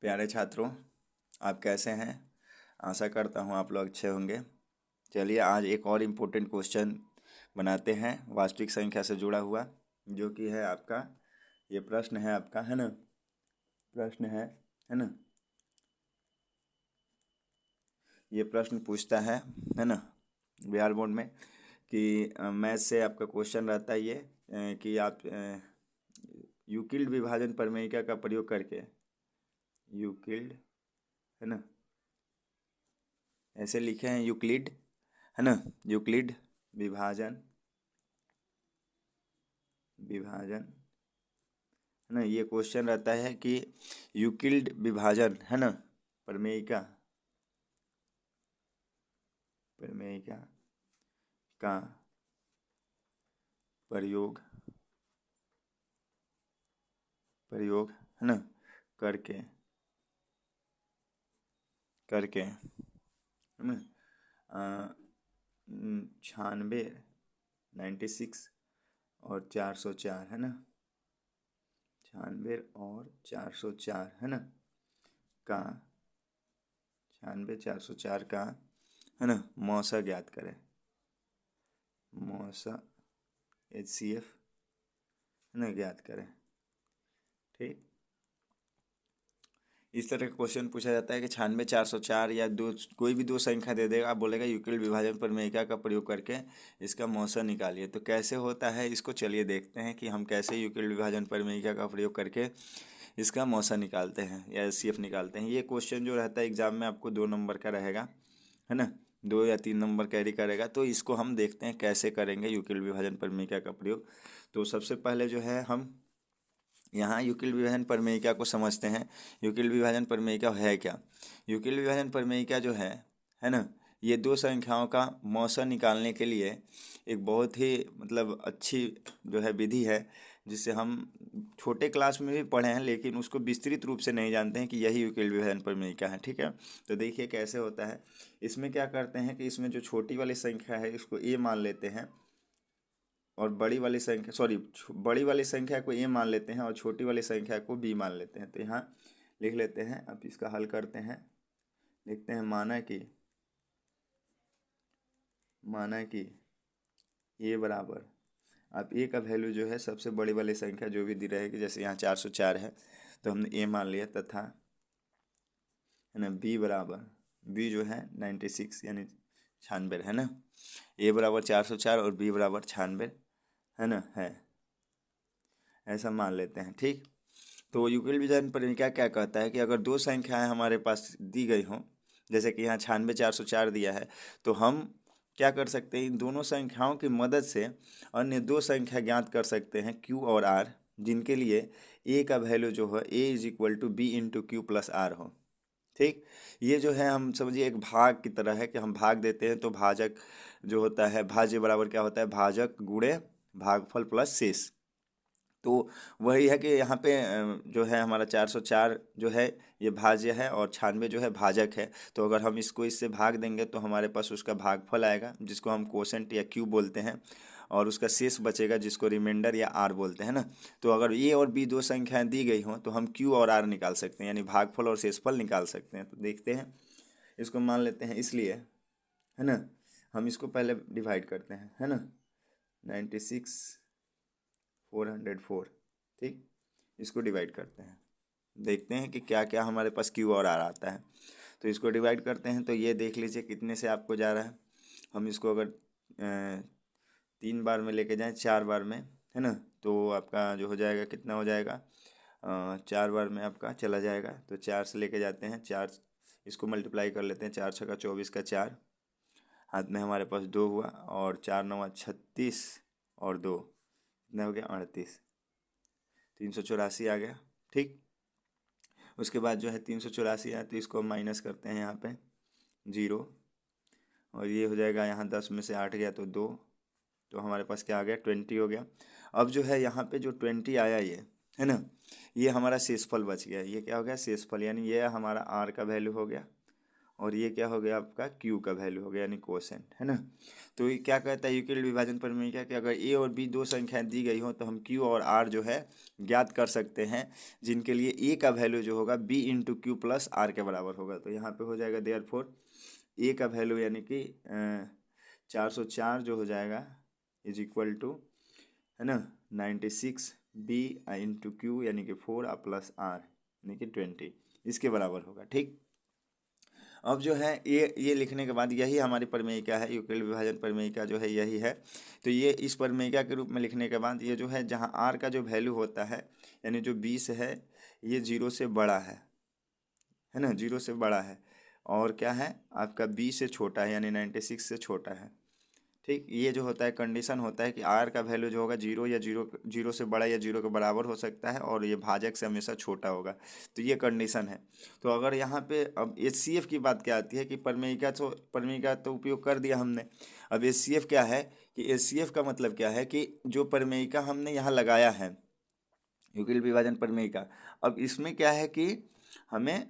प्यारे छात्रों, आप कैसे हैं? आशा करता हूँ आप लोग अच्छे होंगे। चलिए आज एक और इम्पोर्टेंट क्वेश्चन बनाते हैं वास्तविक संख्या से जुड़ा हुआ, जो कि है आपका ये प्रश्न है आपका, है ना। प्रश्न है ना। ये प्रश्न पूछता है ना, बिहार बोर्ड में कि मैथ से आपका क्वेश्चन रहता है ये कि आप यूक्लिड विभाजन प्रमेयिका का प्रयोग करके यूक्लिड, है ना, ऐसे लिखे हैं यूक्लिड, है ना, यूक्लिड विभाजन विभाजन, है ना। ये क्वेश्चन रहता है कि यूक्लिड विभाजन, है ना, प्रमेयिका प्रमेयिका का प्रयोग प्रयोग, है ना, करके करके, है ना, 96, 96 और 404, है ना, 96 और 404, है ना, का 96, 404 का, है ना, मौसा ज्ञात करें। मौसा HCF, है ना, ज्ञात करें। ठीक, इस तरह का क्वेश्चन पूछा जाता है कि 96, 404 या दो, कोई भी दो संख्या दे देगा, आप बोलेगा यूक्लिड विभाजन प्रमेयिका का प्रयोग करके इसका मौसा निकालिए। तो कैसे होता है इसको चलिए देखते हैं कि हम कैसे यूक्लिड विभाजन प्रमेयिका का प्रयोग करके इसका मौसा निकालते हैं या HCF निकालते हैं। ये क्वेश्चन जो रहता है एग्जाम में आपको 2 नंबर का रहेगा, है ना, 2 या 3 नंबर कैरी करेगा। तो इसको हम देखते हैं कैसे करेंगे यूक्लिड विभाजन प्रमेयिका का प्रयोग। तो सबसे पहले जो है हम यहाँ यूक्लिड विभाजन प्रमेयिका को समझते हैं। यूक्लिड विभाजन प्रमेयिका है क्या? यूक्लिड विभाजन प्रमेयिका जो है ना, ये दो संख्याओं का मौसा निकालने के लिए एक बहुत ही मतलब अच्छी जो है विधि है, जिससे हम छोटे क्लास में भी पढ़े हैं, लेकिन उसको विस्तृत रूप से नहीं जानते हैं कि यही यूक्लिड विभाजन प्रमेयिका है। ठीक है, तो देखिए कैसे होता है। इसमें क्या करते हैं कि इसमें जो छोटी वाली संख्या है इसको a मान लेते हैं, और बड़ी वाली संख्या बड़ी वाली संख्या को a मान लेते हैं और छोटी वाली संख्या को b मान लेते हैं। तो यहाँ लिख लेते हैं। अब इसका हल करते हैं, लिखते हैं माना कि a बराबर, अब a का वैल्यू जो है सबसे बड़ी वाली संख्या जो भी दी रहेगी, जैसे यहाँ 404 है तो हमने a मान लिया, तथा, है ना, b बराबर, b जो है 96 यानी 96, है ना। a बराबर 404 और b बराबर 96, है ना, है, ऐसा मान लेते हैं। ठीक, तो यूक्लिड विभाजन प्रमेय क्या कहता है कि अगर दो संख्याएं हमारे पास दी गई हों, जैसे कि यहाँ 96, 404 दिया है, तो हम क्या कर सकते हैं, इन दोनों संख्याओं की मदद से अन्य दो संख्या ज्ञात कर सकते हैं Q और R, जिनके लिए A का वैल्यू जो है A is equal to B into Q plus R हो। ठीक, ये जो है हम समझिए एक भाग की तरह है कि हम भाग देते हैं, तो भाजक जो होता है, भाज्य बराबर क्या होता है, भाजक गुणे भागफल प्लस शेष। तो वही है कि यहाँ पे जो है हमारा 404 जो है ये भाज्य है और 96 जो है भाजक है। तो अगर हम इसको इससे भाग देंगे तो हमारे पास उसका भागफल आएगा, जिसको हम कोसेंट या क्यू बोलते हैं, और उसका शेष बचेगा जिसको रिमाइंडर या आर बोलते हैं ना। तो अगर ए और बी दो संख्याएं दी गई हों तो हम क्यू और आर निकाल सकते हैं, यानी भागफल और शेषफल निकाल सकते हैं। तो देखते हैं, इसको मान लेते हैं, इसलिए, है ना, हम इसको पहले डिवाइड करते हैं, है ना, 96, 404। ठीक, इसको डिवाइड करते हैं, देखते हैं कि क्या क्या हमारे पास क्यू और आर आता है। तो इसको डिवाइड करते हैं, तो ये देख लीजिए कितने से आपको जा रहा है। हम इसको अगर 3 बार में लेके जाएं, 4 बार में, है ना, तो आपका जो हो जाएगा, कितना हो जाएगा, 4 बार में आपका चला जाएगा। तो 4 से लेके जाते हैं, 4, इसको मल्टीप्लाई कर लेते हैं, 4 छक्का 24 का 4, हाथ में हमारे पास 2 हुआ, और 4 9 36 और 2 कितना हो गया, 38, 384 आ गया। ठीक, उसके बाद जो है 384 है, तो इसको हम माइनस करते हैं यहाँ पे 0, और ये हो जाएगा, यहाँ 10 में से 8 गया तो 2, तो हमारे पास क्या आ गया, 20 हो गया। अब जो है यहाँ पे जो 20 आया ये, है ना, ये हमारा शेषफल बच गया। ये क्या हो गया, शेषफल, यानी ये हमारा आर का वैल्यू हो गया, और ये क्या हो गया आपका क्यू का वैल्यू हो गया, यानी कोसेंट, है ना। तो ये क्या कहता है यूक्लिड विभाजन प्रमेय क्या कि अगर ए और बी दो संख्याएं दी गई हो तो हम क्यू और आर जो है ज्ञात कर सकते हैं, जिनके लिए ए का वैल्यू जो होगा B into Q plus R के बराबर होगा। तो यहाँ पे हो जाएगा देयरफॉर ए का वैल्यू यानी कि 404 जो हो जाएगा इज इक्वल टू, है ना, 96 बी इंटू क्यू यानी कि 4 प्लस आर यानी कि 20 इसके बराबर होगा। ठीक, अब जो है ये लिखने के बाद यही हमारी प्रमेयिका है, यूक्लिड विभाजन प्रमेयिका जो है यही है। तो ये इस प्रमेयिका के रूप में लिखने के बाद ये जो है जहाँ आर का जो वैल्यू होता है यानी जो 20 है ये 0 से बड़ा है ना, 0 से बड़ा है, और क्या है आपका बी से छोटा है यानी 96 से छोटा है। ठीक, ये जो होता है कंडीशन होता है कि आर का वैल्यू जो होगा 0 या 0 से बड़ा या 0 के बराबर हो सकता है, और ये भाजक से हमेशा छोटा होगा। तो ये कंडीशन है। तो अगर यहाँ पे अब HCF की बात क्या आती है कि प्रमेयिका तो उपयोग कर दिया हमने। अब HCF क्या है कि HCF का मतलब क्या है कि जो प्रमेयिका हमने यहाँ लगाया है यूक्लिड विभाजन प्रमेयिका, अब इसमें क्या है कि हमें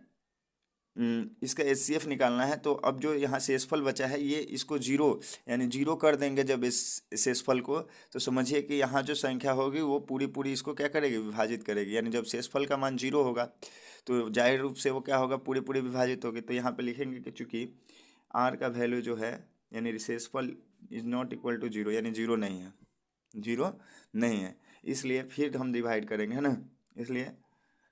इसका HCF निकालना है। तो अब जो यहाँ शेषफल बचा है ये इसको 0 यानी 0 कर देंगे जब इस शेषफल को, तो समझिए कि यहाँ जो संख्या होगी वो पूरी पूरी इसको क्या करेगी, विभाजित करेगी। यानी जब शेषफल का मान 0 होगा तो जाहिर रूप से वो क्या होगा, पूरी पूरी विभाजित होगी। तो यहाँ पे लिखेंगे कि चूंकि आर का वैल्यू जो है यानी शेषफल इज नॉट इक्वल टू 0 यानी 0 नहीं है, 0 नहीं है, इसलिए फिर हम डिवाइड करेंगे, है ना। इसलिए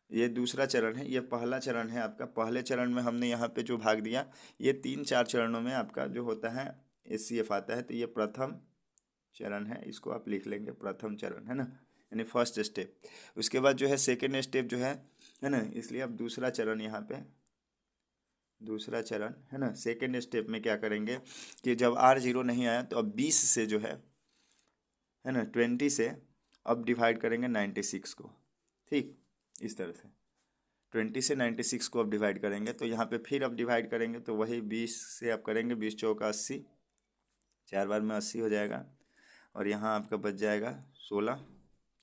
ये दूसरा चरण है, ये पहला चरण है आपका। पहले चरण में हमने यहाँ पे जो भाग दिया, ये 3-4 चरणों में आपका जो होता है HCF आता है। तो ये प्रथम चरण है, इसको आप लिख लेंगे प्रथम चरण, है ना, यानी फर्स्ट स्टेप। उसके बाद जो है सेकेंड स्टेप जो है ना, इसलिए अब दूसरा चरण यहाँ पे दूसरा चरण है ना। सेकेंड स्टेप में क्या करेंगे कि जब R0 नहीं आया तो अब 20 से जो है ना 20 से अब डिवाइड करेंगे 96 को। ठीक, इस तरह से 20 से 96 को अब डिवाइड करेंगे। तो यहाँ पे फिर अब डिवाइड करेंगे तो वही 20 से आप करेंगे, 20 चौका 80, 4 बार में 80 हो जाएगा, और यहाँ आपका बच जाएगा 16।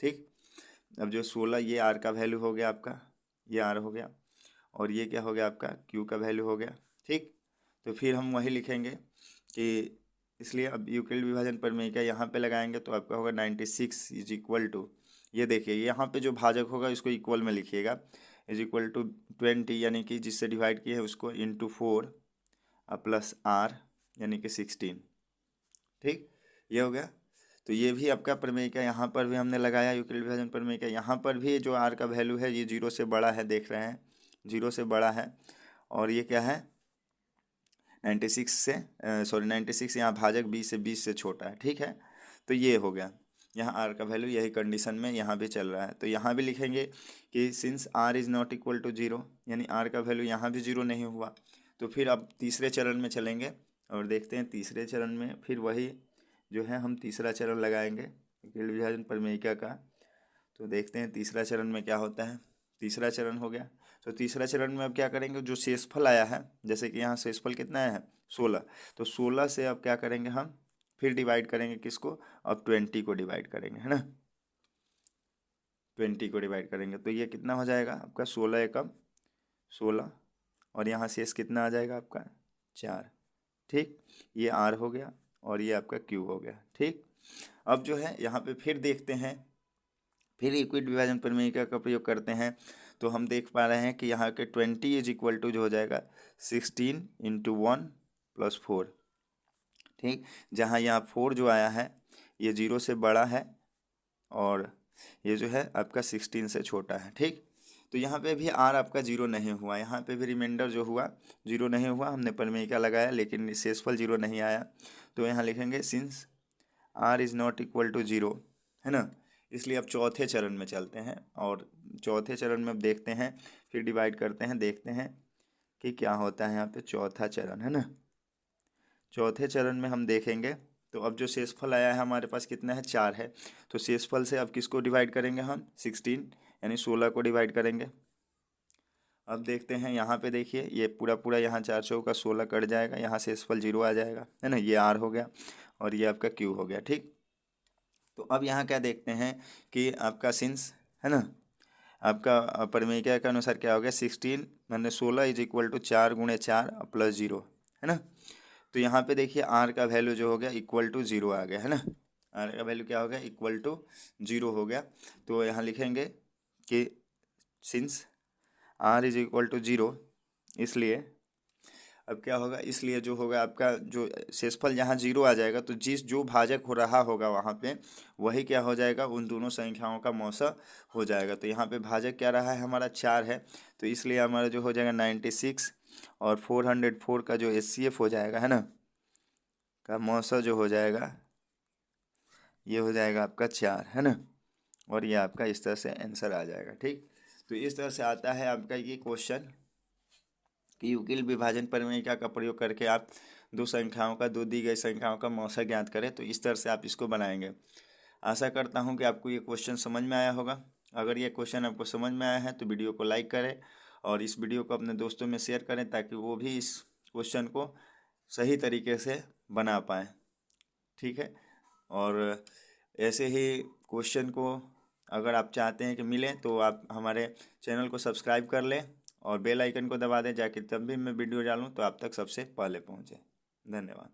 ठीक, अब जो 16 ये आर का वैल्यू हो गया आपका, ये आर हो गया, और ये क्या हो गया आपका क्यू का वैल्यू हो गया। ठीक, तो फिर हम वही लिखेंगे कि इसलिए अब यूक्लिड विभाजन प्रमेय यहाँ पे लगाएंगे तो आपका होगा 96 इज इक्वल टू, ये देखिए यहाँ पे जो भाजक होगा इसको इक्वल में लिखिएगा, इज इक्वल टू 20 यानी कि जिससे डिवाइड किए है उसको इंटू 4 प्लस आर यानी कि 16। ठीक, ये हो गया। तो ये भी आपका प्रमेय का यहाँ पर भी हमने लगाया यूक्लिड विभाजन प्रमेय का। यहाँ पर भी जो आर का वैल्यू है ये 0 से बड़ा है, देख रहे हैं 0 से बड़ा है, और ये क्या है 96 से 96 यहाँ भाजक 20 से छोटा है। ठीक है, तो ये हो गया यहाँ आर का वैल्यू, यही कंडीशन में यहाँ भी चल रहा है। तो यहाँ भी लिखेंगे कि since R is not equal to 0 यानी आर का वैल्यू यहाँ भी 0 नहीं हुआ। तो फिर अब तीसरे चरण में चलेंगे और देखते हैं तीसरे चरण में फिर वही जो है हम तीसरा चरण लगाएंगे यूक्लिड विभाजन प्रमेयिका का। तो देखते हैं तीसरा चरण में क्या होता है। तीसरा चरण हो गया, तो तीसरा चरण में अब क्या करेंगे, जो शेषफल आया है, जैसे कि यहाँ शेषफल कितना आया है 16, तो 16 से अब क्या करेंगे हम फिर डिवाइड करेंगे किसको, अब 20 को डिवाइड करेंगे, है ना, 20 को डिवाइड करेंगे। तो ये कितना हो जाएगा आपका 16 एकम 16, और यहाँ शेष कितना आ जाएगा आपका 4। ठीक, ये आर हो गया और ये आपका क्यू हो गया। ठीक, अब जो है यहाँ पे फिर देखते हैं, फिर यूक्लिड विभाजन प्रमेयिका का प्रयोग करते हैं। तो हम देख पा रहे हैं कि यहाँ के 20 इज इक्वल टू जो हो जाएगा 16 इंटू 1 प्लस 4। ठीक, जहाँ यहाँ 4 जो आया है ये 0 से बड़ा है, और ये जो है आपका 16 से छोटा है। ठीक, तो यहाँ पे भी आर आपका 0 नहीं हुआ, यहाँ पे भी रिमाइंडर जो हुआ 0 नहीं हुआ, हमने प्रमेयिका लगाया लेकिन शेषफल 0 नहीं आया। तो यहाँ लिखेंगे since R is not equal to 0, है ना। इसलिए अब चौथे चरण में चलते हैं, और चौथे चरण में अब देखते हैं, फिर डिवाइड करते हैं, देखते हैं कि क्या होता है यहाँ पे चौथा चरण, है ना। चौथे चरण में हम देखेंगे तो अब जो शेषफल आया है हमारे पास कितना है 4 है। तो शेषफल से अब किसको डिवाइड करेंगे हम 16 यानी 16 को डिवाइड करेंगे। अब देखते हैं यहाँ पे देखिए ये पूरा पूरा यहाँ 4 चौका 16 कट जाएगा, यहाँ शेषफल 0 आ जाएगा, है ना, ये आर हो गया और ये आपका क्यू हो गया। ठीक, तो अब यहाँ क्या देखते हैं कि आपका सिंस, है ना, आपका परिमेयिका के अनुसार क्या हो गया 16 मैंने 16 इज इक्वल टू 4 गुणे 4 प्लस 0 है ना। तो यहाँ पे देखिए आर का वैल्यू जो हो गया इक्वल टू 0 आ गया है ना। आर का वैल्यू क्या हो गया इक्वल टू 0 हो गया। तो यहाँ लिखेंगे कि since R is equal to 0, इसलिए अब क्या होगा, इसलिए जो होगा आपका जो शेषफल जहाँ 0 आ जाएगा तो जिस जो भाजक हो रहा होगा वहाँ पे वही क्या हो जाएगा उन दोनों संख्याओं का मौसा हो जाएगा। तो यहाँ पे भाजक क्या रहा है हमारा 4 है, तो इसलिए हमारा जो हो जाएगा 96 और 404 का जो HCF हो जाएगा है ना का मौसा जो हो जाएगा ये हो जाएगा आपका 4 है ना। और ये आपका इस तरह से आंसर आ जाएगा। ठीक, तो इस तरह से आता है आपका ये क्वेश्चन कि युगिल विभाजन परिमेयिका का प्रयोग करके आप दो दी गई संख्याओं का मौसा ज्ञात करें। तो इस तरह से आप इसको बनाएंगे। आशा करता हूँ कि आपको ये क्वेश्चन समझ में आया होगा। अगर ये क्वेश्चन आपको समझ में आया है तो वीडियो को लाइक करें और इस वीडियो को अपने दोस्तों में शेयर करें ताकि वो भी इस क्वेश्चन को सही तरीके से बना पाएँ। ठीक है, और ऐसे ही क्वेश्चन को अगर आप चाहते हैं कि मिलें तो आप हमारे चैनल को सब्सक्राइब कर लें और बेल आइकन को दबा दें, जाकि तब भी मैं वीडियो डालूं तो आप तक सबसे पहले पहुंचे। धन्यवाद।